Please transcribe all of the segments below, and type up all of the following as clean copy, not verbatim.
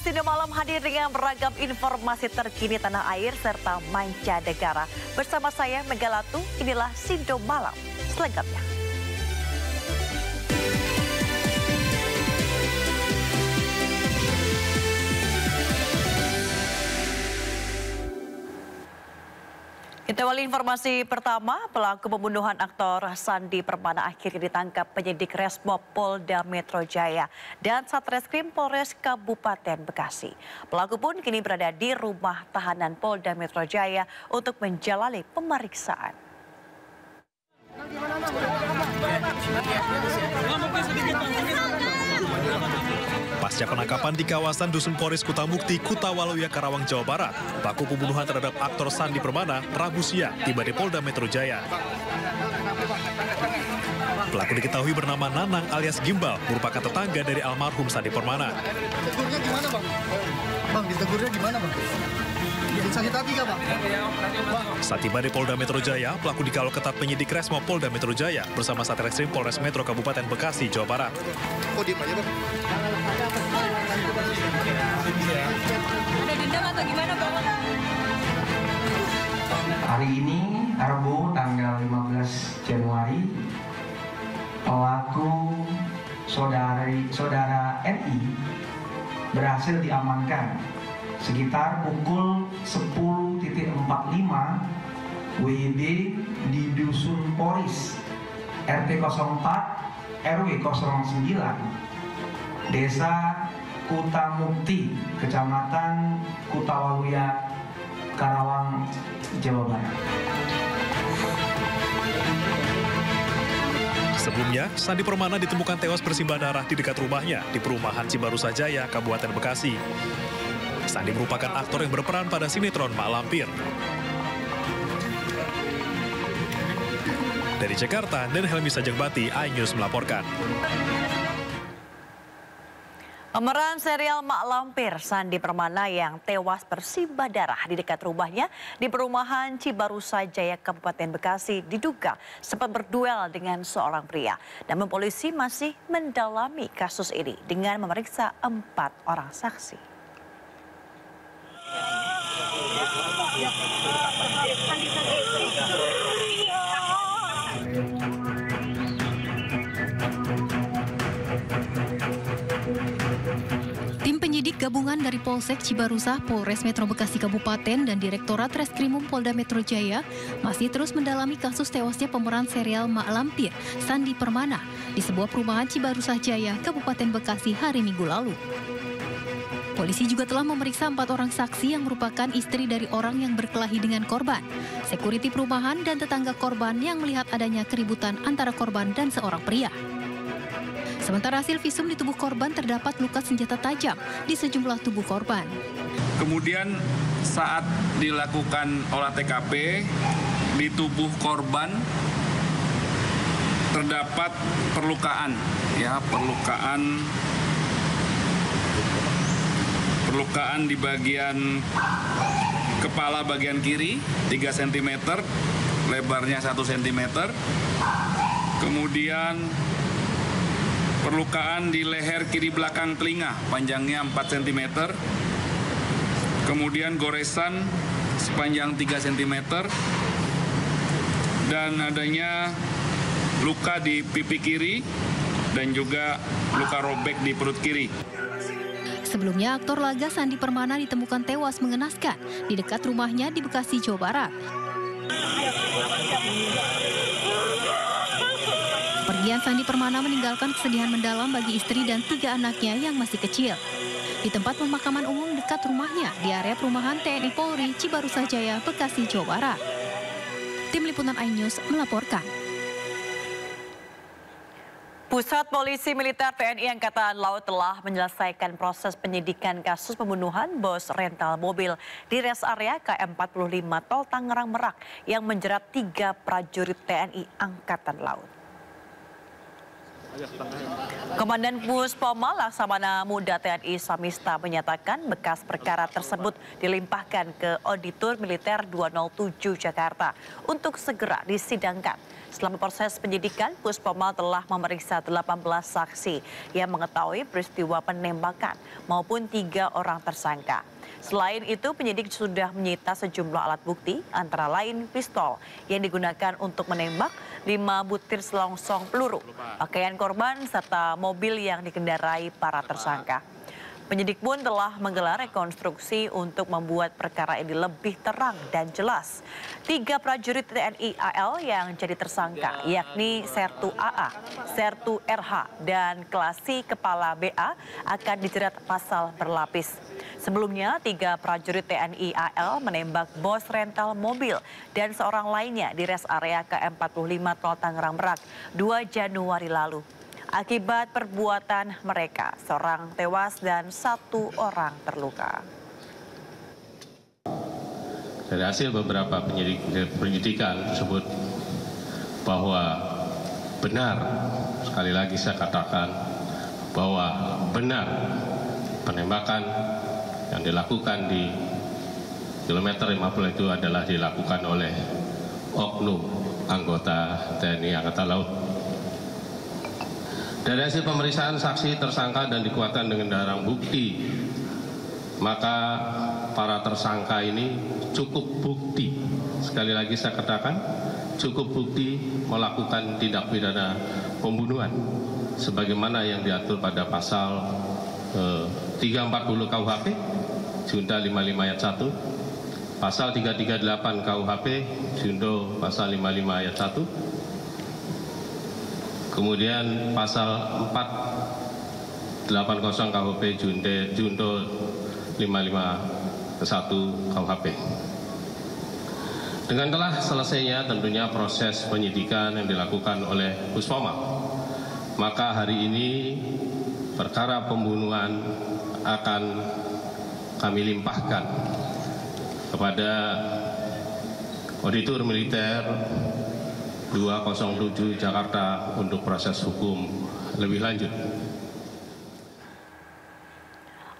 Sindo Malam hadir dengan beragam informasi terkini tanah air serta mancanegara. Bersama saya Megalatu, inilah Sindo Malam selengkapnya. Kita awali informasi pertama, pelaku pembunuhan aktor Sandi Permana akhirnya ditangkap penyidik Resmob Polda Metro Jaya dan Satreskrim Polres Kabupaten Bekasi. Pelaku pun kini berada di rumah tahanan Polda Metro Jaya untuk menjalani pemeriksaan. Pasca penangkapan di kawasan Dusun Poris Kutamukti, Kutawaluya, Karawang, Jawa Barat, pelaku pembunuhan terhadap aktor Sandi Permana Rabu siang tiba di Polda Metro Jaya. Pelaku diketahui bernama Nanang alias Gimbal, merupakan tetangga dari almarhum Sandi Permana. Ditegurnya gimana, Bang? Bang, ditegurnya gimana, Bang? Sakit hati nggak, Bang? Saat tiba di Polda Metro Jaya, pelaku dikawal ketat penyidik Resmob Polda Metro Jaya bersama Satreskrim Polres Metro Kabupaten Bekasi, Jawa Barat. Oh, diem aja, Bang. Ada dendam atau gimana, Bang? Hari ini, Rabu, tanggal 15 Januari, pelaku saudara NI berhasil diamankan sekitar pukul 10.45 WIB di Dusun Poris, RT 04, RW 09, Desa Kutamukti, Kecamatan Kutawaluya, Karawang, Jawa Barat. Sebelumnya, Sandi Permana ditemukan tewas bersimbah darah di dekat rumahnya di perumahan Cibarusah Jaya, Kabupaten Bekasi. Sandi merupakan aktor yang berperan pada sinetron Mak Lampir. Dari Jakarta, dan Helmi Sajangbati, iNews melaporkan. Pemeran serial Mak Lampir Sandi Permana yang tewas bersimbah darah di dekat rumahnya di perumahan Cibarusah Jaya, Kabupaten Bekasi diduga sempat berduel dengan seorang pria. Namun polisi masih mendalami kasus ini dengan memeriksa 4 orang saksi. Tim penyidik gabungan dari Polsek Cibarusah, Polres Metro Bekasi Kabupaten, dan Direktorat Reskrimum Polda Metro Jaya masih terus mendalami kasus tewasnya pemeran serial Mak Lampir Sandi Permana di sebuah perumahan Cibarusah Jaya, Kabupaten Bekasi hari Minggu lalu. Polisi juga telah memeriksa 4 orang saksi yang merupakan istri dari orang yang berkelahi dengan korban, sekuriti perumahan, dan tetangga korban yang melihat adanya keributan antara korban dan seorang pria. Sementara hasil visum di tubuh korban terdapat luka senjata tajam di sejumlah tubuh korban. Kemudian saat dilakukan olah TKP, di tubuh korban terdapat perlukaan di bagian kepala bagian kiri 3 cm, lebarnya 1 cm. Kemudian perlukaan di leher kiri belakang telinga, panjangnya 4 cm. Kemudian goresan sepanjang 3 cm. Dan adanya luka di pipi kiri dan juga luka robek di perut kiri. Sebelumnya, aktor laga Sandi Permana ditemukan tewas mengenaskan di dekat rumahnya di Bekasi, Jawa Barat. Pergian Sandi Permana meninggalkan kesedihan mendalam bagi istri dan 3 anaknya yang masih kecil. Di tempat pemakaman umum dekat rumahnya di area perumahan TNI Polri Cibarusah Jaya, Bekasi, Jawa Barat. Tim Liputan iNews melaporkan. Pusat Polisi Militer TNI Angkatan Laut telah menyelesaikan proses penyidikan kasus pembunuhan bos rental mobil di res area KM 45 Tol Tangerang Merak yang menjerat 3 prajurit TNI Angkatan Laut. Komandan Puspoma Laksamana Muda TNI Samista menyatakan bekas perkara tersebut dilimpahkan ke Auditor Militer 207 Jakarta untuk segera disidangkan. Selama proses penyidikan, Puspoma telah memeriksa 18 saksi yang mengetahui peristiwa penembakan maupun 3 orang tersangka. Selain itu, penyidik sudah menyita sejumlah alat bukti, antara lain pistol yang digunakan untuk menembak, 5 butir selongsong peluru, pakaian korban, serta mobil yang dikendarai para tersangka. Penyidik pun telah menggelar rekonstruksi untuk membuat perkara ini lebih terang dan jelas. 3 prajurit TNI AL yang jadi tersangka, yakni Sertu AA, Sertu RH, dan Klasi Kepala BA akan dijerat pasal berlapis. Sebelumnya, 3 prajurit TNI AL menembak bos rental mobil dan seorang lainnya di res area KM45 Tol Tangerang Merak 2 Januari lalu. Akibat perbuatan mereka, seorang tewas dan 1 orang terluka. Dari hasil beberapa penyidikan tersebut bahwa benar, sekali lagi saya katakan bahwa benar penembakan yang dilakukan di kilometer 50 itu adalah dilakukan oleh oknum anggota TNI Angkatan Laut. Dari hasil pemeriksaan saksi, tersangka, dan dikuatkan dengan barang bukti, maka para tersangka ini cukup bukti. Sekali lagi saya katakan, cukup bukti melakukan tindak pidana pembunuhan sebagaimana yang diatur pada pasal 340 KUHP, Junto 55 ayat 1, pasal 338 KUHP, Junto pasal 55 ayat 1, kemudian pasal 480 KUHP Junto 55 ke 1 KUHP. Dengan telah selesainya tentunya proses penyidikan yang dilakukan oleh Puspoma, maka hari ini perkara pembunuhan akan kami limpahkan kepada Auditor Militer 207 Jakarta untuk proses hukum lebih lanjut.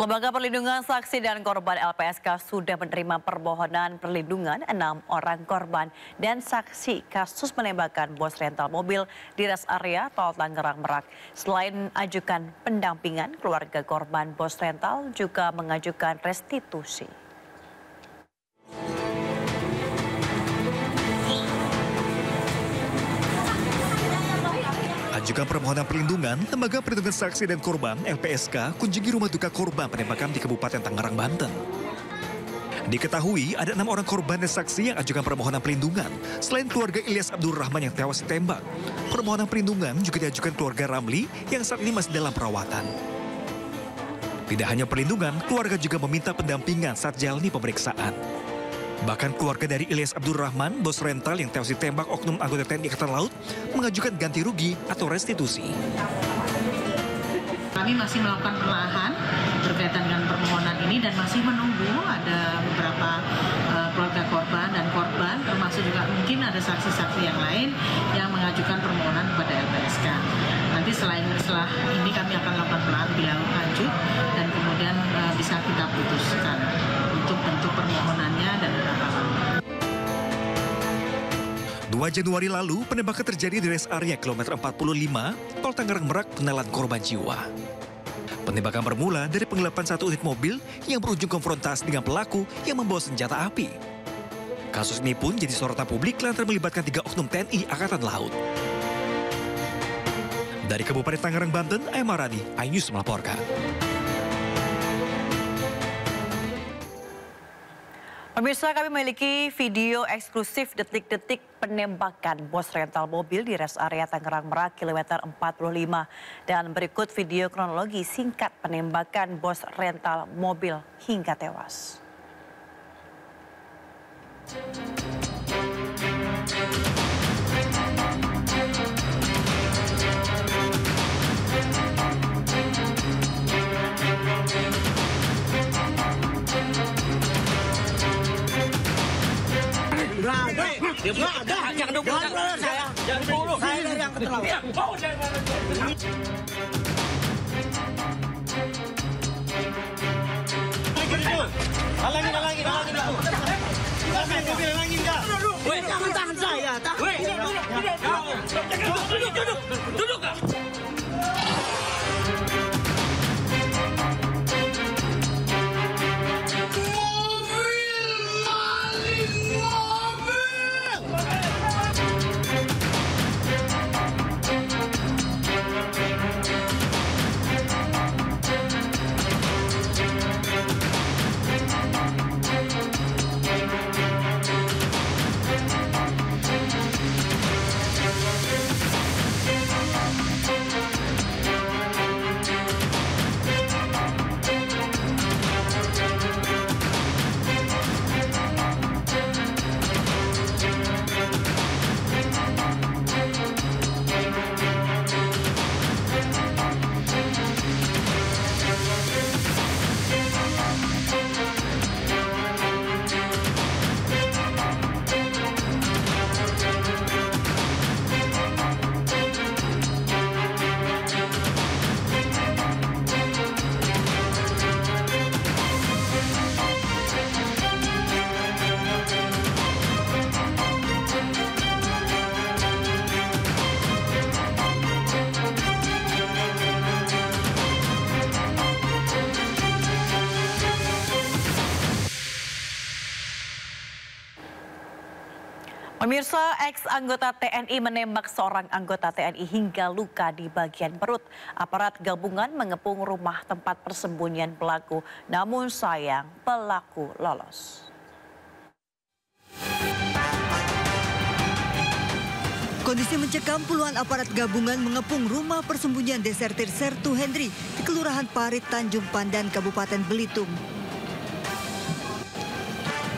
Lembaga Perlindungan Saksi dan Korban LPSK sudah menerima permohonan perlindungan 6 orang korban dan saksi kasus penembakan bos rental mobil di res area Tol Tangerang Merak. Selain ajukan pendampingan, keluarga korban bos rental juga mengajukan restitusi. Ajukan permohonan perlindungan, Lembaga Perlindungan Saksi dan Korban LPSK kunjungi rumah duka korban penembakan di Kabupaten Tangerang, Banten. Diketahui ada 6 orang korban dan saksi yang ajukan permohonan perlindungan. Selain keluarga Ilyas Abdul Rahman yang tewas ditembak, permohonan perlindungan juga diajukan keluarga Ramli yang saat ini masih dalam perawatan. Tidak hanya perlindungan, keluarga juga meminta pendampingan saat jalani pemeriksaan. Bahkan keluarga dari Ilyas Abdul Rahman, bos rental yang tewas ditembak oknum anggota TNI Angkatan Laut, mengajukan ganti rugi atau restitusi. Kami masih melakukan penelahan berkaitan dengan permohonan ini dan masih menunggu ada beberapa keluarga korban dan korban, termasuk juga mungkin ada saksi-saksi yang lain yang mengajukan permohonan kepada LPSK. Nanti setelah ini kami akan lakukan penelahan lebih lanjut dan kemudian bisa kita putuskan untuk bentuk permohonannya dan berapa lama. 2 Januari lalu, penembakan terjadi di res area kilometer 45, Tol Tangerang Merak, menelan korban jiwa. Penembakan bermula dari penggelapan 1 unit mobil yang berujung konfrontasi dengan pelaku yang membawa senjata api. Kasus ini pun jadi sorotan publik lantaran melibatkan 3 oknum TNI Angkatan Laut. Dari Kabupaten Tangerang, Banten, Aymarani, iNews melaporkan. Pemirsa, kami memiliki video eksklusif detik-detik penembakan bos rental mobil di res area Tangerang Merak kilometer 45. Dan berikut video kronologi singkat penembakan bos rental mobil hingga tewas. Nggak ada. Jangan dulu saya. Jangan dulu. Saya yang keterlaluan. Halangin. Halangin kah? Weh, jangan tahan saya. Weh, duduk kah? Pemirsa, ex-anggota TNI menembak seorang anggota TNI hingga luka di bagian perut. Aparat gabungan mengepung rumah tempat persembunyian pelaku, namun sayang pelaku lolos. Kondisi mencekam, puluhan aparat gabungan mengepung rumah persembunyian desertir Sertu Hendri di Kelurahan Parit, Tanjung Pandan, Kabupaten Belitung.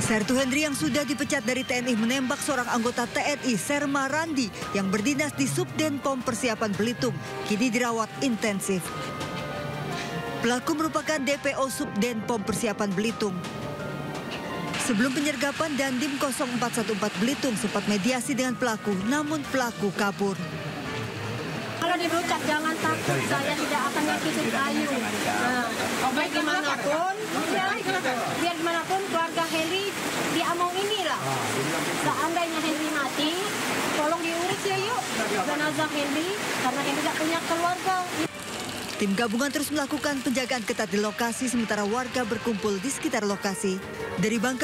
Sertu Hendri yang sudah dipecat dari TNI menembak seorang anggota TNI, Serma Randi, yang berdinas di Subdenpom Persiapan Belitung, kini dirawat intensif. Pelaku merupakan DPO Subdenpom Persiapan Belitung. Sebelum penyergapan, Dandim 0414 Belitung sempat mediasi dengan pelaku, namun pelaku kabur. Kalau dipecat jangan takut, saya tidak akan nyakitin Ayu. Biar gimanapun, biar gimanapun keluarga Henry diamong inilah. Seandainya Henry mati, tolong diurus ya yuk jenazah Henry, karena Henry tidak punya keluarga. Tim gabungan terus melakukan penjagaan ketat di lokasi, sementara warga berkumpul di sekitar lokasi. Dari Bangka